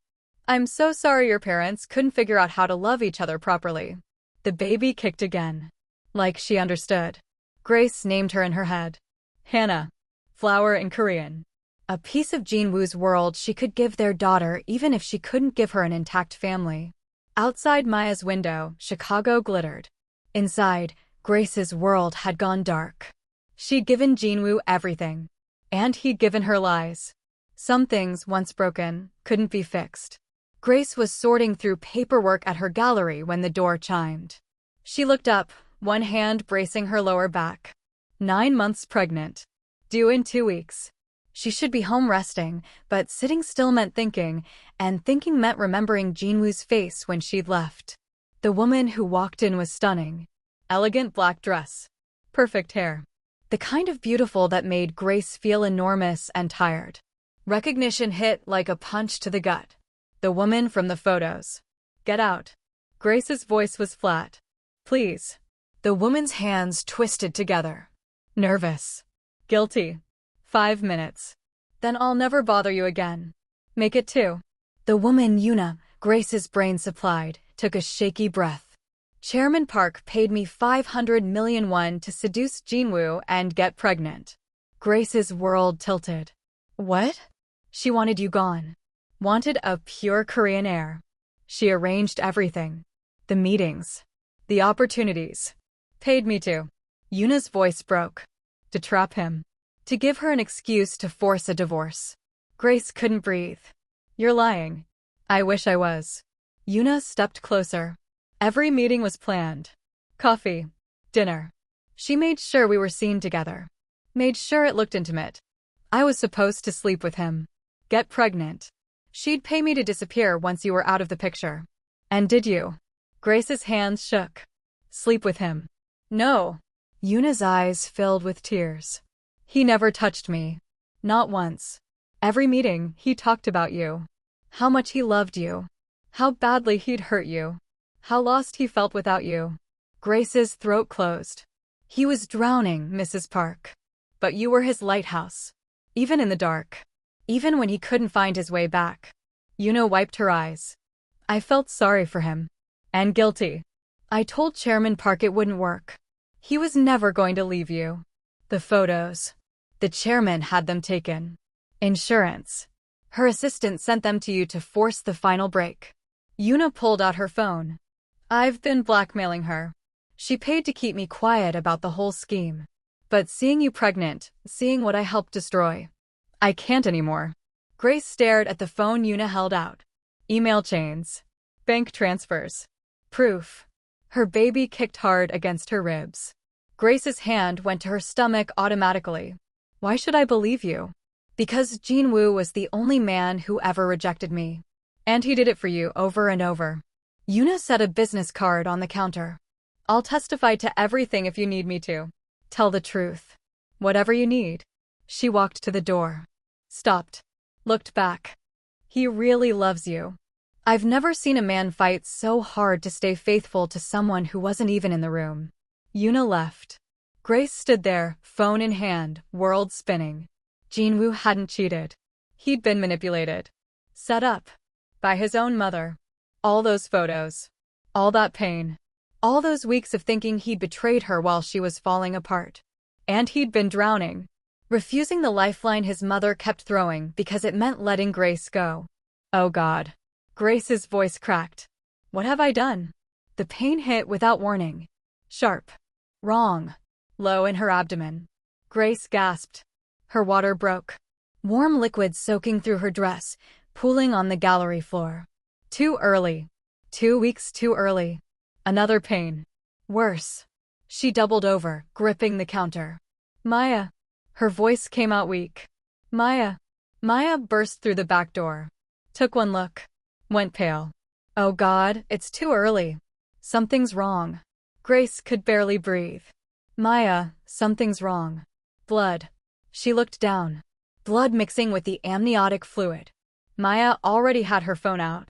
"I'm so sorry your parents couldn't figure out how to love each other properly." The baby kicked again. Like she understood. Grace named her in her head. Hannah. Flower in Korean. A piece of Jin-woo's world she could give their daughter even if she couldn't give her an intact family. Outside Maya's window, Chicago glittered. Inside, Grace's world had gone dark. She'd given Jin-woo everything. And he'd given her lies. Some things, once broken, couldn't be fixed. Grace was sorting through paperwork at her gallery when the door chimed. She looked up, one hand bracing her lower back. 9 months pregnant. Due in 2 weeks. She should be home resting, but sitting still meant thinking, and thinking meant remembering Jin-woo's face when she'd left. The woman who walked in was stunning. Elegant black dress. Perfect hair. The kind of beautiful that made Grace feel enormous and tired. Recognition hit like a punch to the gut. The woman from the photos. "Get out." Grace's voice was flat. "Please." The woman's hands twisted together. Nervous. Guilty. 5 minutes. "Then I'll never bother you again." "Make it 2. The woman Yuna, Grace's brain supplied, took a shaky breath. "Chairman Park paid me 500 million won to seduce Jin-woo and get pregnant." Grace's world tilted. "What?" "She wanted you gone. Wanted a pure Korean heir. She arranged everything. The meetings. The opportunities. Paid me to." Yuna's voice broke. To trap him. To give her an excuse to force a divorce. Grace couldn't breathe. "You're lying." "I wish I was." Yuna stepped closer. Every meeting was planned. Coffee. Dinner. She made sure we were seen together. Made sure it looked intimate. I was supposed to sleep with him. Get pregnant. She'd pay me to disappear once you were out of the picture. And did you? Grace's hands shook. Sleep with him. No. Yuna's eyes filled with tears. He never touched me. Not once. Every meeting, he talked about you. How much he loved you. How badly he'd hurt you. How lost he felt without you. Grace's throat closed. He was drowning, Mrs. Park. But you were his lighthouse. Even in the dark. Even when he couldn't find his way back. Yuna wiped her eyes. I felt sorry for him. And guilty. I told Chairman Park it wouldn't work. He was never going to leave you. The photos. The chairman had them taken. Insurance. Her assistant sent them to you to force the final break. Yuna pulled out her phone. I've been blackmailing her. She paid to keep me quiet about the whole scheme. But seeing you pregnant, seeing what I helped destroy, I can't anymore. Grace stared at the phone Yuna held out. Email chains. Bank transfers. Proof. Her baby kicked hard against her ribs. Grace's hand went to her stomach automatically. Why should I believe you? Because Jin-woo was the only man who ever rejected me. And he did it for you over and over. Yuna set a business card on the counter. I'll testify to everything if you need me to. Tell the truth. Whatever you need. She walked to the door. Stopped. Looked back. He really loves you. I've never seen a man fight so hard to stay faithful to someone who wasn't even in the room. Yuna left. Grace stood there, phone in hand, world spinning. Jin-woo hadn't cheated. He'd been manipulated. Set up. By his own mother. All those photos. All that pain. All those weeks of thinking he'd betrayed her while she was falling apart. And he'd been drowning. Refusing the lifeline his mother kept throwing because it meant letting Grace go. Oh God. Grace's voice cracked. What have I done? The pain hit without warning. Sharp. Wrong. Low in her abdomen. Grace gasped. Her water broke. Warm liquid soaking through her dress, pooling on the gallery floor. Too early. 2 weeks too early. Another pain. Worse. She doubled over, gripping the counter. Maya. Her voice came out weak. Maya. Maya burst through the back door. Took one look. Went pale. Oh God, it's too early. Something's wrong. Grace could barely breathe. Maya, something's wrong. Blood. She looked down. Blood mixing with the amniotic fluid. Maya already had her phone out.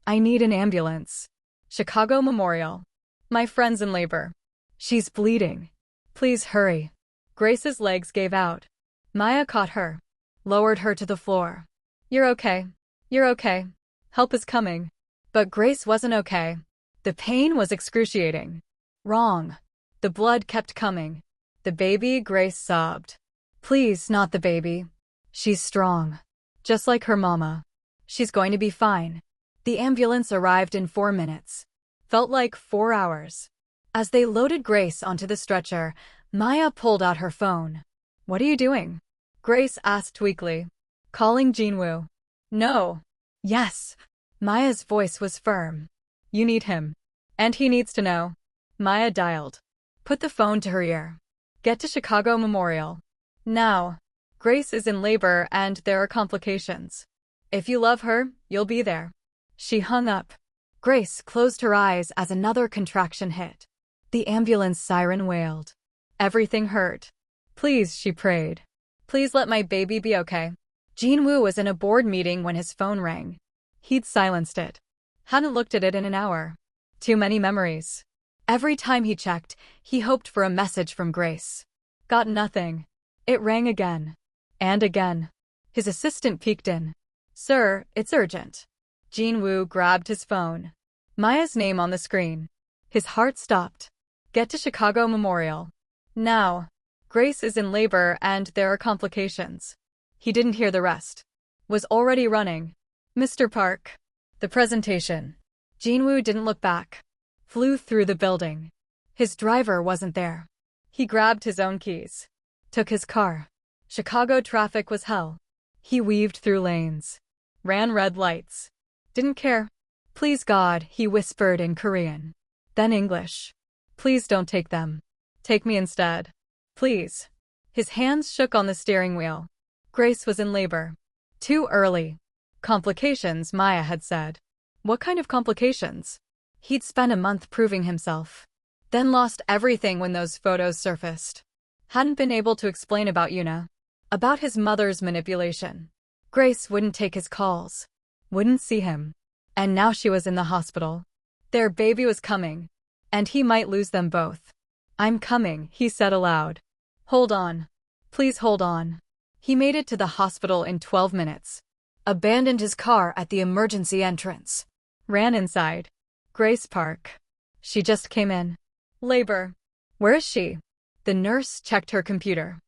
I need an ambulance. Chicago Memorial. My friend's in labor. She's bleeding. Please hurry. Grace's legs gave out. Maya caught her. Lowered her to the floor. You're okay. You're okay. Help is coming. But Grace wasn't okay. The pain was excruciating. Wrong. The blood kept coming. The baby, Grace sobbed. Please, not the baby. She's strong. Just like her mama. She's going to be fine. The ambulance arrived in 4 minutes. Felt like 4 hours. As they loaded Grace onto the stretcher, Maya pulled out her phone. What are you doing? Grace asked weakly. Calling Jin-woo. No. Yes. Maya's voice was firm. You need him. And he needs to know. Maya dialed. Put the phone to her ear. Get to Chicago Memorial. Now. Grace is in labor and there are complications. If you love her, you'll be there. She hung up. Grace closed her eyes as another contraction hit. The ambulance siren wailed. Everything hurt. Please, she prayed. Please let my baby be okay. Jin-woo was in a board meeting when his phone rang. He'd silenced it. Hadn't looked at it in an hour. Too many memories. Every time he checked, he hoped for a message from Grace. Got nothing. It rang again. And again. His assistant peeked in. Sir, it's urgent. Jin-woo grabbed his phone. Maya's name on the screen. His heart stopped. Get to Chicago Memorial. Now. Grace is in labor and there are complications. He didn't hear the rest. Was already running. Mr. Park. The presentation. Jin-woo didn't look back. Flew through the building. His driver wasn't there. He grabbed his own keys. Took his car. Chicago traffic was hell. He weaved through lanes. Ran red lights. Didn't care. Please God, he whispered in Korean. Then English. Please don't take them. Take me instead. Please. His hands shook on the steering wheel. Grace was in labor. Too early. Complications, Maya had said. What kind of complications? He'd spent a month proving himself. Then lost everything when those photos surfaced. Hadn't been able to explain about Yuna. About his mother's manipulation. Grace wouldn't take his calls. Wouldn't see him. And now she was in the hospital. Their baby was coming. And he might lose them both. I'm coming, he said aloud. Hold on. Please hold on. He made it to the hospital in 12 minutes. Abandoned his car at the emergency entrance. Ran inside. Grace Park. She just came in. Labor. Where is she? The nurse checked her computer.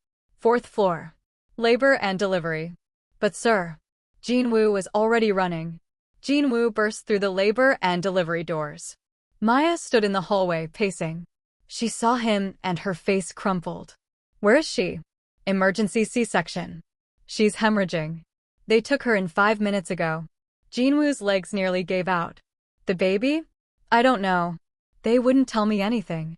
4th floor. Labor and delivery. But sir. Jin-woo was already running. Jin-woo burst through the labor and delivery doors. Maya stood in the hallway, pacing. She saw him and her face crumpled. Where is she? Emergency C-section. She's hemorrhaging. They took her in 5 minutes ago. Jin-woo's legs nearly gave out. The baby? I don't know. They wouldn't tell me anything.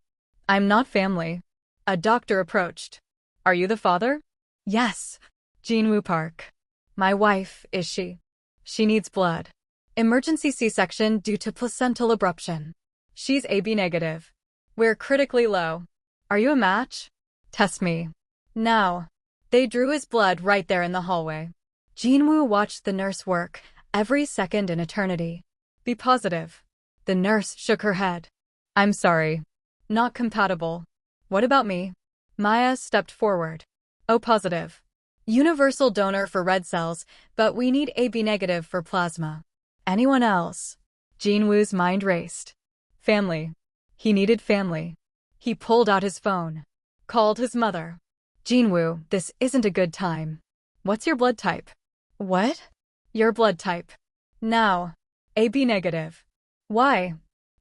I'm not family. A doctor approached. Are you the father? Yes. Jin-woo Park. My wife, is she? She needs blood. Emergency C-section due to placental abruption. She's AB negative. We're critically low. Are you a match? Test me. Now. They drew his blood right there in the hallway. Jin-woo watched the nurse work, every second an eternity. Be positive. The nurse shook her head. I'm sorry. Not compatible. What about me? Maya stepped forward. Oh, positive. Universal donor for red cells, but we need AB negative for plasma. Anyone else? Jin-woo's mind raced. Family. He needed family. He pulled out his phone. Called his mother. Jin-woo, this isn't a good time. What's your blood type? What? Your blood type. Now. AB negative. Why?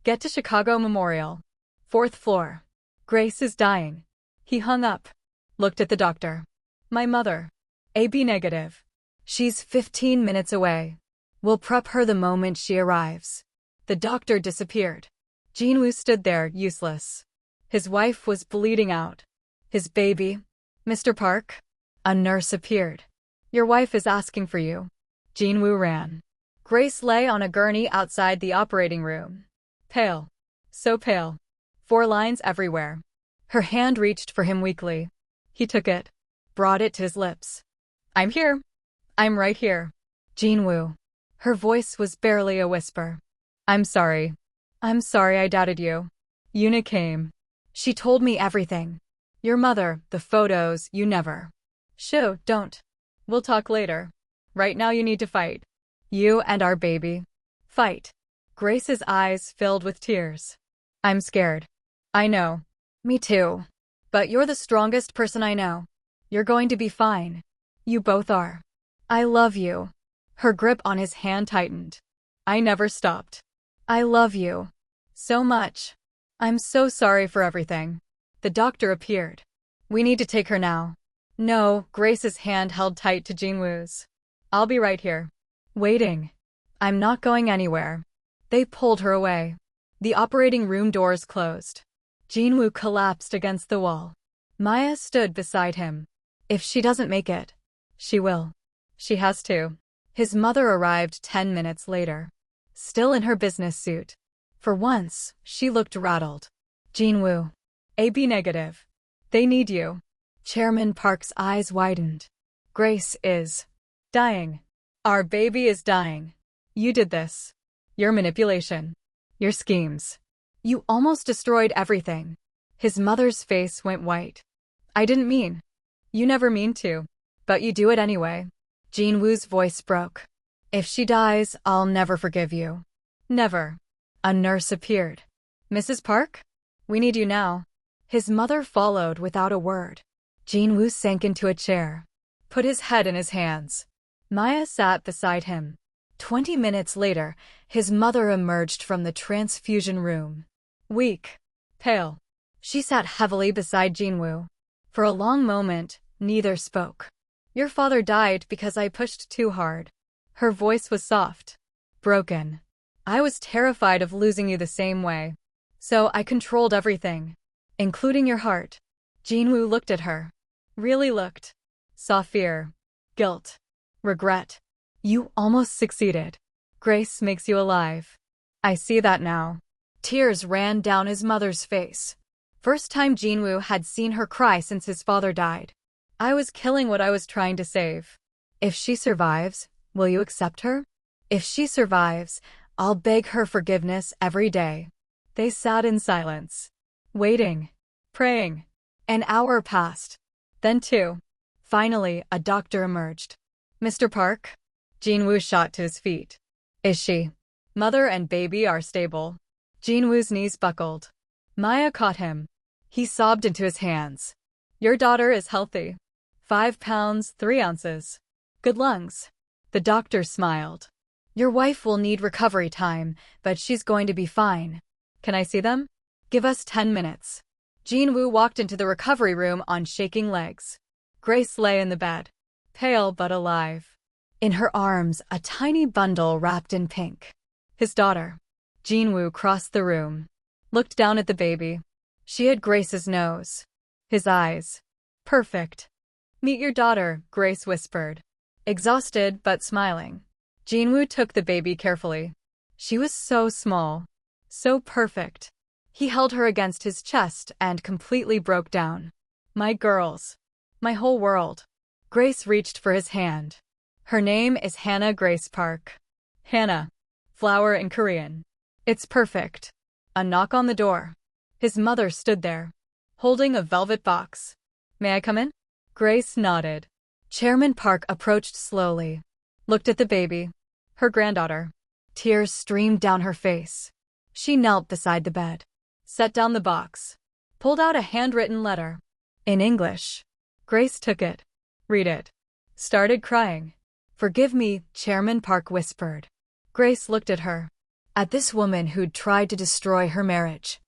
Get to Chicago Memorial. 4th floor. Grace is dying. He hung up. Looked at the doctor. My mother. AB negative. She's 15 minutes away. We'll prep her the moment she arrives. The doctor disappeared. Jin-woo stood there, useless. His wife was bleeding out. His baby. Mr. Park? A nurse appeared. Your wife is asking for you. Jin-woo ran. Grace lay on a gurney outside the operating room. Pale. So pale. 4 lines everywhere. Her hand reached for him weakly. He took it. Brought it to his lips. I'm here. I'm right here. Jin-woo. Her voice was barely a whisper. I'm sorry. I'm sorry I doubted you. Yuna came. She told me everything. Your mother, the photos, you never. Shoo, don't. We'll talk later. Right now you need to fight. You and our baby. Fight. Grace's eyes filled with tears. I'm scared. I know. Me too. But you're the strongest person I know. You're going to be fine. You both are. I love you. Her grip on his hand tightened. I never stopped. I love you. So much. I'm so sorry for everything. The doctor appeared. We need to take her now. No, Grace's hand held tight to Jin-woo's. I'll be right here. Waiting. I'm not going anywhere. They pulled her away. The operating room doors closed. Jin-woo collapsed against the wall. Maya stood beside him. If she doesn't make it, she will. She has to. His mother arrived 10 minutes later. Still in her business suit. For once, she looked rattled. Jin-woo. AB negative. They need you. Chairman Park's eyes widened. Grace is dying. Our baby is dying. You did this. Your manipulation. Your schemes. You almost destroyed everything. His mother's face went white. I didn't mean. You never mean to. But you do it anyway. Jin-woo's voice broke. If she dies, I'll never forgive you. Never. A nurse appeared. Mrs. Park? We need you now. His mother followed without a word. Jin-woo sank into a chair. Put his head in his hands. Maya sat beside him. 20 minutes later, his mother emerged from the transfusion room. Weak. Pale. She sat heavily beside Jin-woo. For a long moment, neither spoke. Your father died because I pushed too hard. Her voice was soft. Broken. I was terrified of losing you the same way. So I controlled everything. Including your heart. Jin-woo looked at her. Really looked. Saw fear. Guilt. Regret. You almost succeeded. Grace makes you alive. I see that now. Tears ran down his mother's face. First time Jin-woo had seen her cry since his father died. I was killing what I was trying to save. If she survives, will you accept her? If she survives, I'll beg her forgiveness every day. They sat in silence. Waiting. Praying. An hour passed. Then 2. Finally, a doctor emerged. Mr. Park? Jin-woo shot to his feet. Is she? Mother and baby are stable. Jin-woo's knees buckled. Maya caught him. He sobbed into his hands. Your daughter is healthy. 5 pounds, 3 ounces. Good lungs. The doctor smiled. Your wife will need recovery time, but she's going to be fine. Can I see them? Give us 10 minutes. Jin-woo walked into the recovery room on shaking legs. Grace lay in the bed. Pale but alive. In her arms, a tiny bundle wrapped in pink. His daughter. Jin-woo crossed the room. Looked down at the baby. She had Grace's nose. His eyes. Perfect. Meet your daughter, Grace whispered. Exhausted but smiling. Jin-woo took the baby carefully. She was so small. So perfect. He held her against his chest and completely broke down. My girls. My whole world. Grace reached for his hand. Her name is Hannah Grace Park. Hannah. Flower in Korean. It's perfect. A knock on the door. His mother stood there, holding a velvet box. May I come in? Grace nodded. Chairman Park approached slowly. Looked at the baby. Her granddaughter. Tears streamed down her face. She knelt beside the bed, set down the box, pulled out a handwritten letter. In English. Grace took it, read it, started crying. "Forgive me," Chairman Park whispered. Grace looked at her. At this woman who'd tried to destroy her marriage.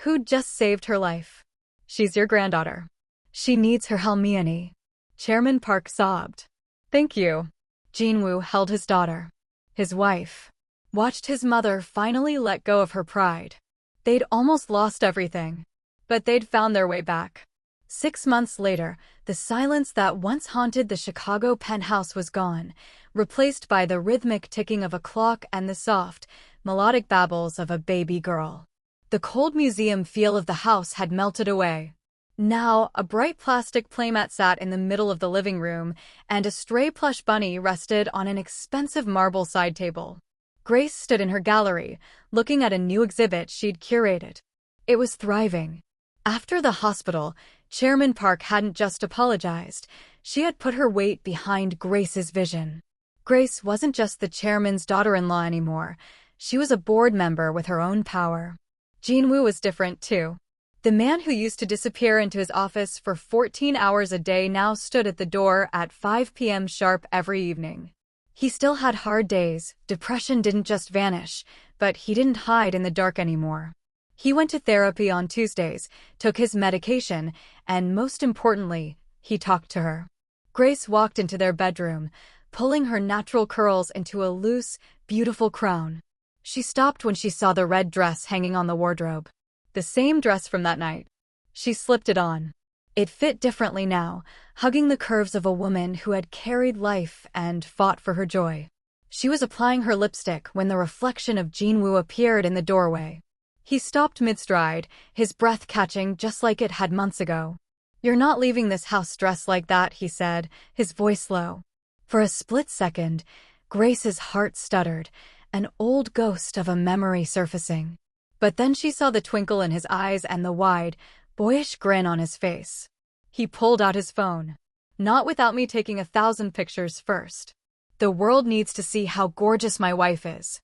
Who'd just saved her life. "She's your granddaughter. She needs her Hermione." Chairman Park sobbed. "Thank you." Jin-woo held his daughter, his wife, watched his mother finally let go of her pride. They'd almost lost everything, but they'd found their way back. 6 months later, the silence that once haunted the Chicago penthouse was gone, replaced by the rhythmic ticking of a clock and the soft, melodic babbles of a baby girl. The cold museum feel of the house had melted away. Now, a bright plastic playmat sat in the middle of the living room, and a stray plush bunny rested on an expensive marble side table. Grace stood in her gallery, looking at a new exhibit she'd curated. It was thriving. After the hospital, Chairman Park hadn't just apologized. She had put her weight behind Grace's vision. Grace wasn't just the chairman's daughter-in-law anymore. She was a board member with her own power. Jin-woo was different, too. The man who used to disappear into his office for 14 hours a day now stood at the door at 5 p.m. sharp every evening. He still had hard days. Depression didn't just vanish, but he didn't hide in the dark anymore. He went to therapy on Tuesdays, took his medication, and most importantly, he talked to her. Grace walked into their bedroom, pulling her natural curls into a loose, beautiful crown. She stopped when she saw the red dress hanging on the wardrobe. The same dress from that night. She slipped it on. It fit differently now, hugging the curves of a woman who had carried life and fought for her joy. She was applying her lipstick when the reflection of Jin-woo appeared in the doorway. He stopped mid-stride, his breath catching just like it had months ago. "You're not leaving this house dressed like that," he said, his voice low. For a split second, Grace's heart stuttered, an old ghost of a memory surfacing. But then she saw the twinkle in his eyes and the wide, boyish grin on his face. He pulled out his phone. "Not without me taking 1,000 pictures first. The world needs to see how gorgeous my wife is.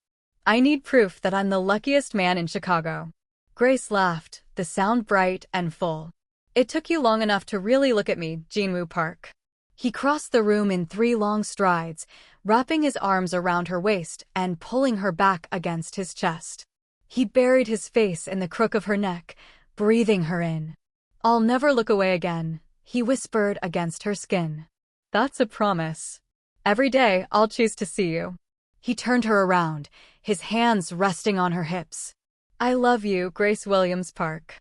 I need proof that I'm the luckiest man in Chicago." Grace laughed, the sound bright and full. "It took you long enough to really look at me, Jin-woo Park." He crossed the room in 3 long strides, wrapping his arms around her waist and pulling her back against his chest. He buried his face in the crook of her neck, breathing her in. "I'll never look away again," he whispered against her skin. "That's a promise. Every day I'll choose to see you." He turned her around, his hands resting on her hips. "I love you, Grace Williams Park."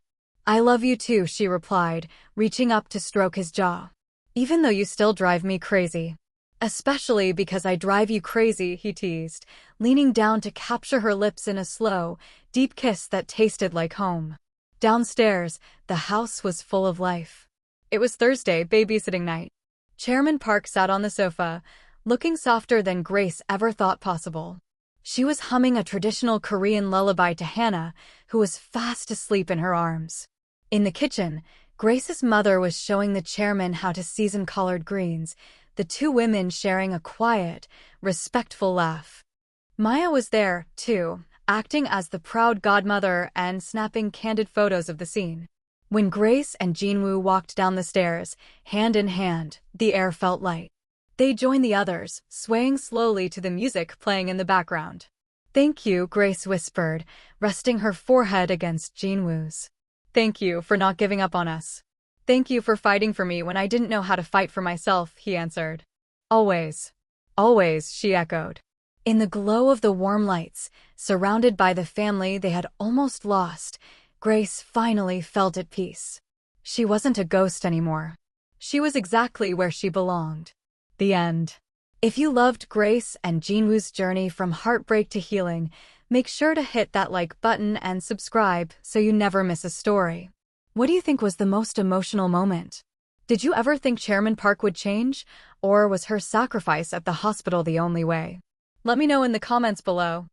"I love you too," she replied, reaching up to stroke his jaw. "Even though you still drive me crazy." "Especially because I drive you crazy," he teased, leaning down to capture her lips in a slow, deep kiss that tasted like home. Downstairs, the house was full of life. It was Thursday, babysitting night. Chairman Park sat on the sofa, looking softer than Grace ever thought possible. She was humming a traditional Korean lullaby to Hannah, who was fast asleep in her arms. In the kitchen, Grace's mother was showing the chairman how to season collard greens, the 2 women sharing a quiet, respectful laugh. Maya was there, too, acting as the proud godmother and snapping candid photos of the scene. When Grace and Jin-woo walked down the stairs, hand in hand, the air felt light. They joined the others, swaying slowly to the music playing in the background. "Thank you," Grace whispered, resting her forehead against Jin-woo's. "Thank you for not giving up on us. Thank you for fighting for me when I didn't know how to fight for myself," he answered. "Always. Always," she echoed. In the glow of the warm lights, surrounded by the family they had almost lost, Grace finally felt at peace. She wasn't a ghost anymore. She was exactly where she belonged. The end. If you loved Grace and Jin-woo's journey from heartbreak to healing, make sure to hit that like button and subscribe so you never miss a story. What do you think was the most emotional moment? Did you ever think Chairman Park would change, or was her sacrifice at the hospital the only way? Let me know in the comments below.